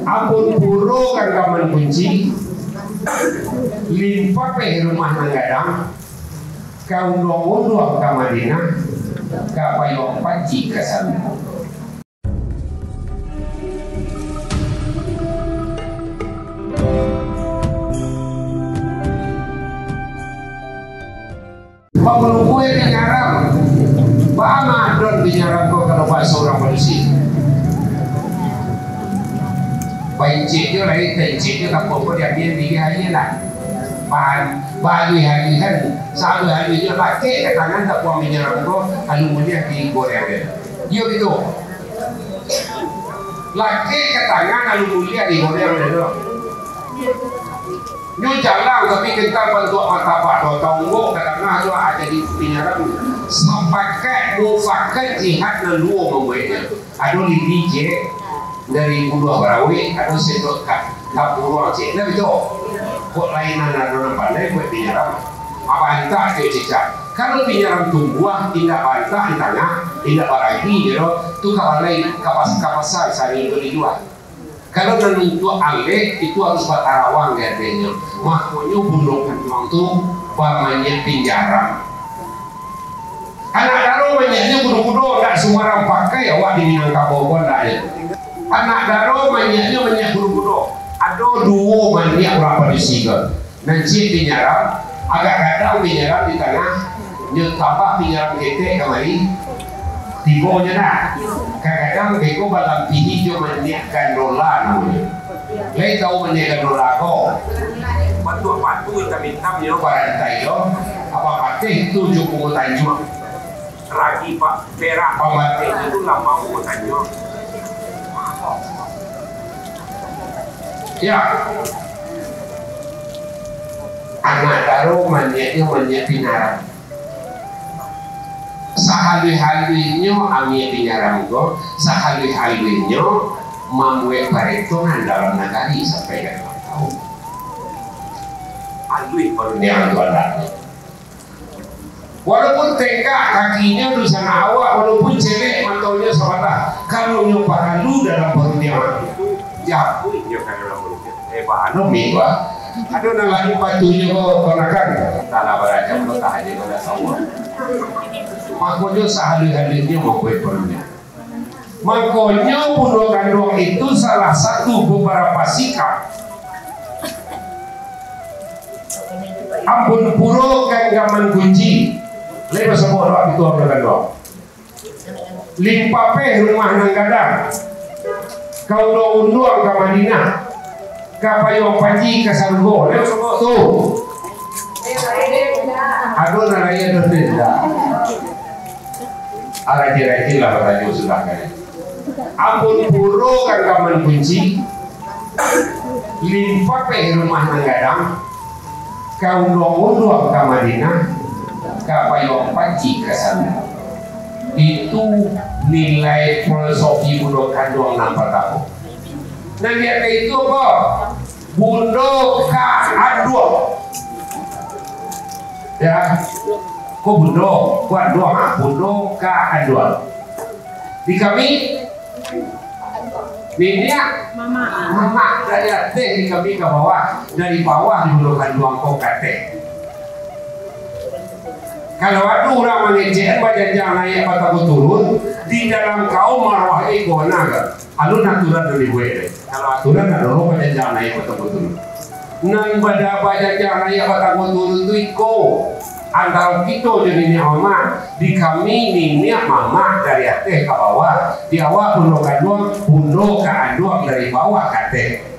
Ampun puro kan kaman kunci, limpa pe rumah nanggadang, kau undang ke Madinah, kau payung panci ke sana. Pengeluh yang nyarap, bama don dinyarap kau kalau bahasa orang polisi. Baik je lagi, tencik je tak apa dia diri hari lah. Bagi hari kan, satu hari je pakai ke tangan tak puas menyerap kau, aluminium di goreng dia. Dia gitu. Laki ke tangan aluminium di goreng dia. Nyu jalan tapi kental bentuk mata pak do tonggo kadang-kadang tu ada di pinjaran sepakai mufakat jihad lalu membuatnya ada di DJ dari Pulau Barawi ada sedot kat Pulau Aceh nah betul kok lainan ada pandai buat pinjaran apa entah dia cicak kalau pinjaran tumbuh tidak bantah di tengah tidak baragi gitu tu kawan lain kapasan sari itu dijual. Kalau menentu alek itu harus batarawang katanya. Makanya bundokan uang itu pamannya pinjaran. Anak daro banyaknya budo-budo tak semua orang pakai ya wak di Minangkabau dah ya. Anak daro banyaknya banyak budo-budo. Ada dua banyak berapa di sini. Nanti pinjaran agak kadang pinjaran di tengah nyetapa pinjaran ketek kemari. Tibonya dah. Kadang-kadang bego balam tinggi jo menyiapkan dolar namanya. Lai tahu menyiapkan dolar kok. Batu-batu hitam-hitam yo barantai yo. Apa pakai itu jo pungutan jo. Ragi pak perak pakai itu lama pungutan jo. Ya. Anak daro menyiap pinaran. Sahalui-haluinyo ami pinyaram ko, sahalui-haluinyo mamwe paretongan dalam negari sampai ke 5 tahun. Halui perniagaan tuannya. Walaupun tegak kakinya di sana awak, walaupun cewek mantaunya sahabat, kalau nyoba halu dalam perniagaan itu jauhnya kan dalam perniagaan. Bahano minggu. Ada orang lagi batunya kau konakan, tanah beraja mentah aja pada sawah. Makanya sehari-harinya mau perlunya. Makanya Pulau Gandong itu salah satu beberapa sikap. Ampun puro genggaman kunci. Lepas semua orang itu Pulau Gandong. Limpa pe rumah nanggadang. Kau do unduang ke Madinah. Kapayong panci ke Sargo. Lepas semua tu. Aduh naraya berbeda. Arah-arah lah bertanya sudah kan. Ampun puro kan kaman kunci, limpa pe rumah nanggadang, kau undang ke Madinah, kapayong panci ke sana. Itu nilai filosofi Bundo Kandung nampak tahu. Nah dia itu apa? Bundo Kandung. Ya, kok bundo, kuat doa, bundo Kandung. Di kami, ini mama dari teh di kami ke bawah, dari bawah di Bundo Kandung kau kate. Kalau ada orang mengejek baca jangan naik bataku turun di dalam kaum marwah ego naga, alun aturan dari gue. Kalau aturan ada orang baca jangan naik bataku turun. Nang baca jangan naik bataku turun itu iko. Antara kita jadi mama di kami ini mama dari atas ke bawah, di awal Bundo Kandung dari bawah ke atas.